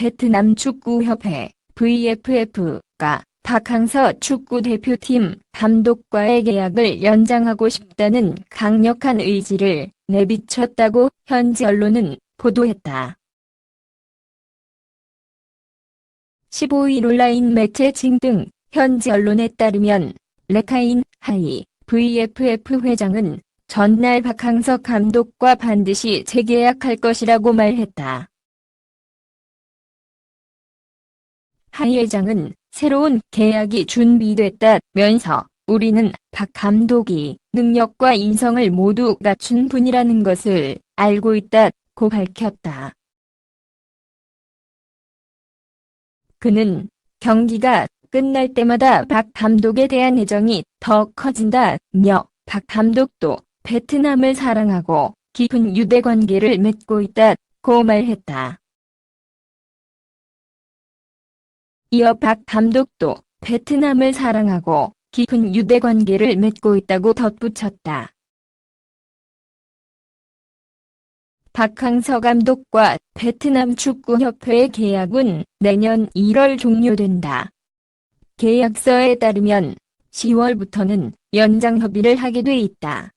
베트남 축구협회 VFF가 박항서 축구대표팀 감독과의 계약을 연장하고 싶다는 강력한 의지를 내비쳤다고 현지 언론은 보도했다. 15일 온라인 매체 징등 현지 언론에 따르면 레카인 하이 VFF 회장은 전날 박항서 감독과 반드시 재계약할 것이라고 말했다. 하이 회장은 새로운 계약이 준비됐다면서 우리는 박 감독이 능력과 인성을 모두 갖춘 분이라는 것을 알고 있다고 밝혔다. 그는 경기가 끝날 때마다 박 감독에 대한 애정이 더 커진다며 박 감독도 베트남을 사랑하고 깊은 유대관계를 맺고 있다고 말했다. 이어 박 감독도 베트남을 사랑하고 깊은 유대관계를 맺고 있다고 덧붙였다. 박항서 감독과 베트남 축구협회의 계약은 내년 1월 종료된다. 계약서에 따르면 10월부터는 연장 협의를 하게 돼 있다.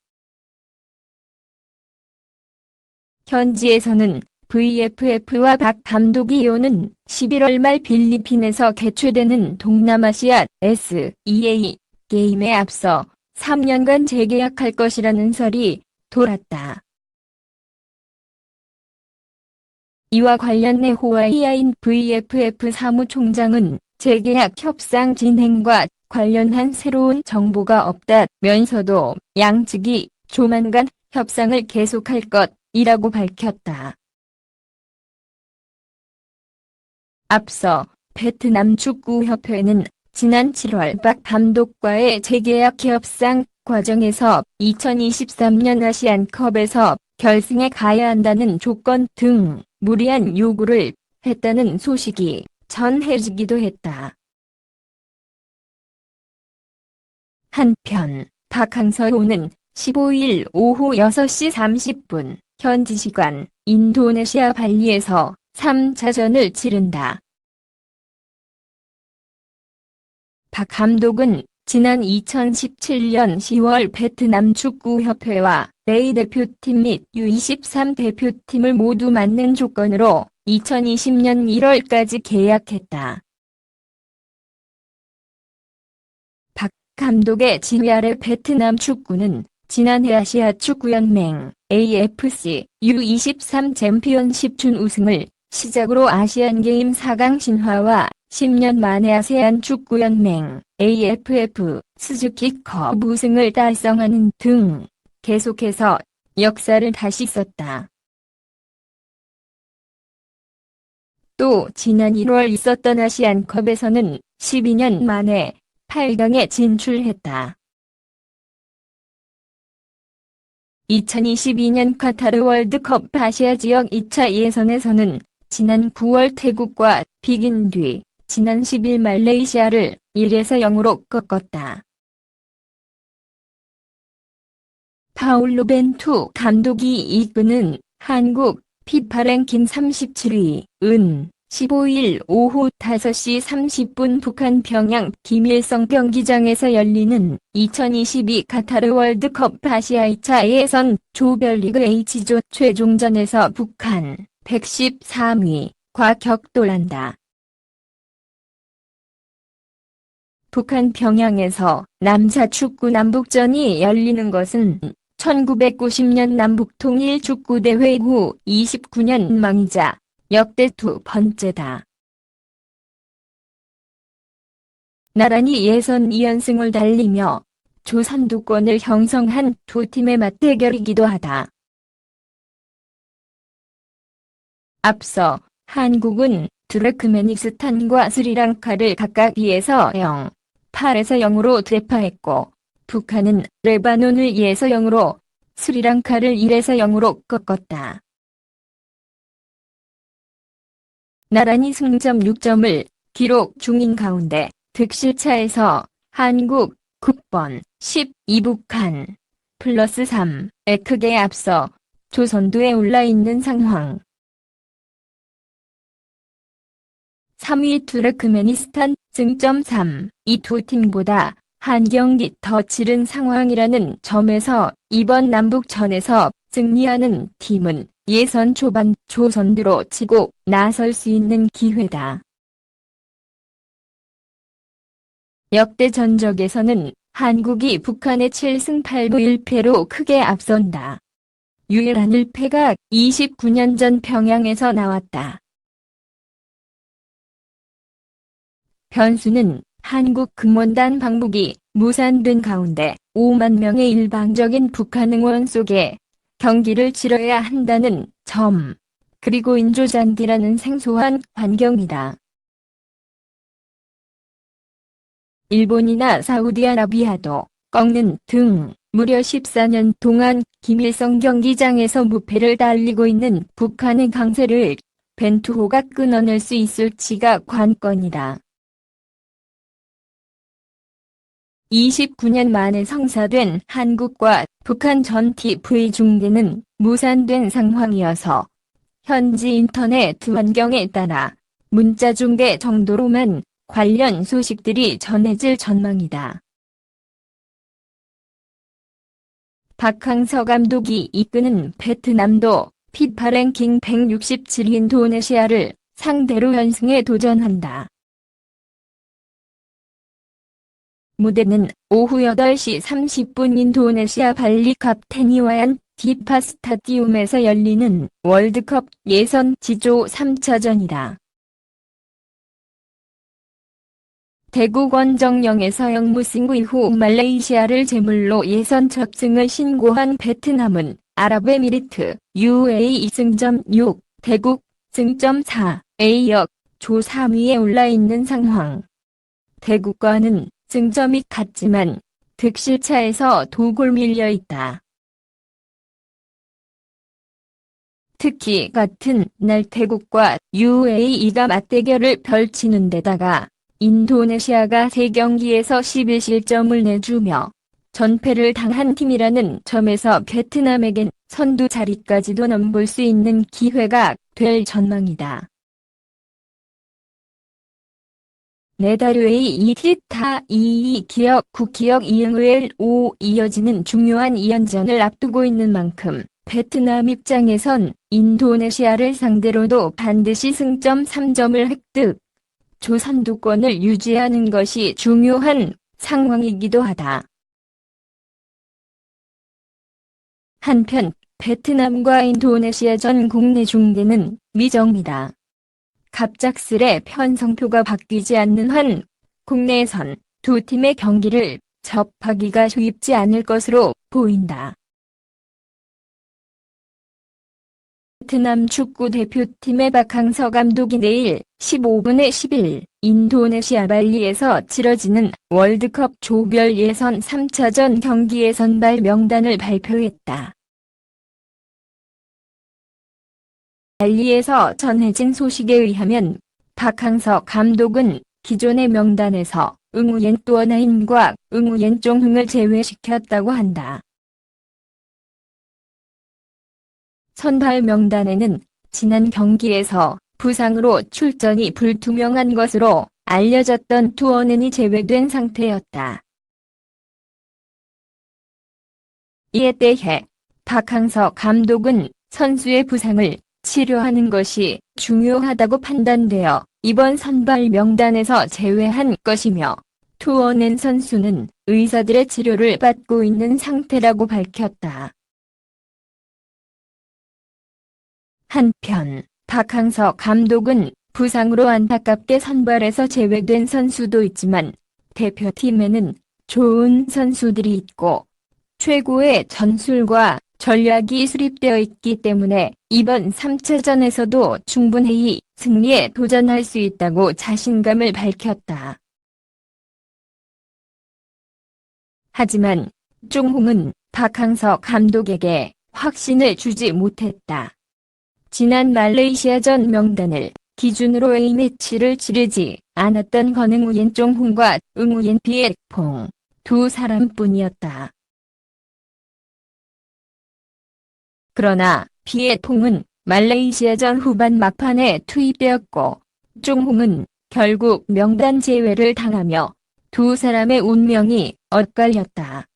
현지에서는 VFF와 박 감독이 오는 11월 말 필리핀에서 개최되는 동남아시아 SEA 게임에 앞서 3년간 재계약할 것이라는 설이 돌았다. 이와 관련해 호아이아인 VFF 사무총장은 재계약 협상 진행과 관련한 새로운 정보가 없다면서도 양측이 조만간 협상을 계속할 것이라고 밝혔다. 앞서 베트남 축구협회는 지난 7월 박 감독과의 재계약 협상 과정에서 2023년 아시안컵에서 결승에 가야 한다는 조건 등 무리한 요구를 했다는 소식이 전해지기도 했다. 한편 박항서는 15일 오후 6시 30분 현지 시간 인도네시아 발리에서 3차전을 치른다. 박 감독은 지난 2017년 10월 베트남 축구협회와 A 대표팀 및 U23 대표팀을 모두 맡는 조건으로 2020년 1월까지 계약했다. 박 감독의 지휘 아래 베트남 축구는 지난해 아시아 축구연맹 AFC U23 챔피언십 준우승을 시작으로 아시안게임 4강 진화와 10년 만에 아세안 축구연맹 AFF 스즈키컵 우승을 달성하는 등 계속해서 역사를 다시 썼다. 또 지난 1월 있었던 아시안컵에서는 12년 만에 8강에 진출했다. 2022년 카타르 월드컵 아시아 지역 2차 예선에서는 지난 9월 태국과 비긴 뒤 지난 10일 말레이시아를 1에서 0으로 꺾었다. 파울로 벤투 감독이 이끄는 한국 피파 랭킹 37위은 15일 오후 5시 30분 북한 평양 김일성 경기장에서 열리는 2022 카타르 월드컵 아시아 2차 예선 조별리그 H조 최종전에서 북한 113위과 격돌한다. 북한 평양에서 남자 축구 남북전이 열리는 것은 1990년 남북통일축구대회 후 29년 만이자 역대 두 번째다. 나란히 예선 2연승을 달리며 조선두권을 형성한 두 팀의 맞대결이기도 하다. 앞서 한국은 투르크메니스탄과 스리랑카를 각각 2에서 0, 8에서 0으로 대파했고 북한은 레바논을 2에서 0으로, 스리랑카를 1에서 0으로 꺾었다. 나란히 승점 6점을 기록 중인 가운데 득실차에서 한국, 국번 12 북한 플러스 3에 크게 앞서 조선두에 올라 있는 상황. 3위 투르크메니스탄 승점 3. 이 두 팀보다 한 경기 더 치른 상황이라는 점에서 이번 남북전에서 승리하는 팀은 예선 초반 조선으로 치고 나설 수 있는 기회다. 역대 전적에서는 한국이 북한의 7승 8무 1패로 크게 앞선다. 유일한 1패가 29년 전 평양에서 나왔다. 변수는 한국 금원단 방북이 무산된 가운데 5만 명의 일방적인 북한 응원 속에 경기를 치러야 한다는 점, 그리고 인조잔디라는 생소한 환경이다. 일본이나 사우디아라비아도 꺾는 등 무려 14년 동안 김일성 경기장에서 무패를 달리고 있는 북한의 강세를 벤투호가 끊어낼 수 있을지가 관건이다. 29년 만에 성사된 한국과 북한 전 TV 중계는 무산된 상황이어서 현지 인터넷 환경에 따라 문자 중계 정도로만 관련 소식들이 전해질 전망이다. 박항서 감독이 이끄는 베트남도 피파 랭킹 167 인도네시아를 상대로 연승에 도전한다. 무대는 오후 8시 30분 인도네시아 발리 갑테니와얀 디파 스타디움에서 열리는 월드컵 예선 지조 3차전이다. 대국 원정령에서 영무승부 이후 말레이시아를 제물로 예선 첫 승을 신고한 베트남은 아랍에미리트 UAE 승점 6, 대국 승점 4, A역 조 3위에 올라있는 상황. 대국과는 승점이 같지만 득실차에서 2골 밀려있다. 특히 같은 날 태국과 UAE가 맞대결을 펼치는 데다가 인도네시아가 3경기에서 11실점을 내주며 전패를 당한 팀이라는 점에서 베트남에겐 선두 자리까지도 넘볼 수 있는 기회가 될 전망이다. 네다르웨이 이티타 2 기역 9 기역 이응을 5 이어지는 중요한 2연전을 앞두고 있는 만큼 베트남 입장에선 인도네시아를 상대로도 반드시 승점 3점을 획득, 조선두권을 유지하는 것이 중요한 상황이기도 하다. 한편 베트남과 인도네시아전 국내 중계는 미정이다. 갑작스레 편성표가 바뀌지 않는 한 국내에선 두 팀의 경기를 접하기가 쉽지 않을 것으로 보인다. 베트남 축구 대표팀의 박항서 감독이 내일 15분에 10일 인도네시아 발리에서 치러지는 월드컵 조별 예선 3차전 경기의 선발 명단을 발표했다. 발리에서 전해진 소식에 의하면 박항서 감독은 기존의 명단에서 응우옌 뚜어나인과 응우옌 쫑흥을 제외시켰다고 한다. 선발 명단에는 지난 경기에서 부상으로 출전이 불투명한 것으로 알려졌던 투어넨이 제외된 상태였다. 이에 대해 박항서 감독은 선수의 부상을 치료하는 것이 중요하다고 판단되어 이번 선발 명단에서 제외한 것이며 투어넨 선수는 의사들의 치료를 받고 있는 상태라고 밝혔다. 한편 박항서 감독은 부상으로 안타깝게 선발에서 제외된 선수도 있지만 대표팀에는 좋은 선수들이 있고 최고의 전술과 전략이 수립되어 있기 때문에 이번 3차전에서도 충분히 승리에 도전할 수 있다고 자신감을 밝혔다. 하지만 쫑홍은 박항서 감독에게 확신을 주지 못했다. 지난 말레이시아전 명단을 기준으로 A매치를 치르지 않았던 건 응우옌 쫑홍과 응우옌 비에퐁 두 사람뿐이었다. 그러나 비에퐁은 말레이시아전 후반 막판에 투입되었고 종홍은 결국 명단 제외를 당하며 두 사람의 운명이 엇갈렸다.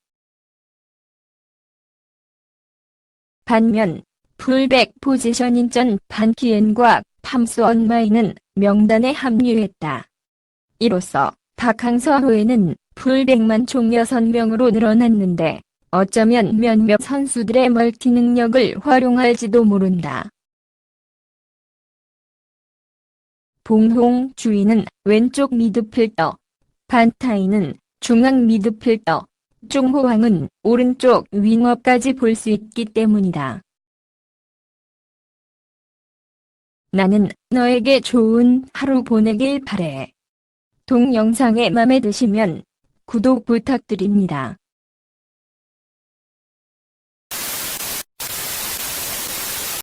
반면 풀백 포지션인 전 반키엔과 팜스 언마이는 명단에 합류했다. 이로써 박항서 후에는 풀백만 총 6명으로 늘어났는데 어쩌면 몇몇 선수들의 멀티 능력을 활용할지도 모른다. 봉홍 주인은 왼쪽 미드필더, 반타이는 중앙 미드필더, 종호왕은 오른쪽 윙어까지 볼 수 있기 때문이다. 나는 너에게 좋은 하루 보내길 바래. 동영상에 맘에 드시면 구독 부탁드립니다.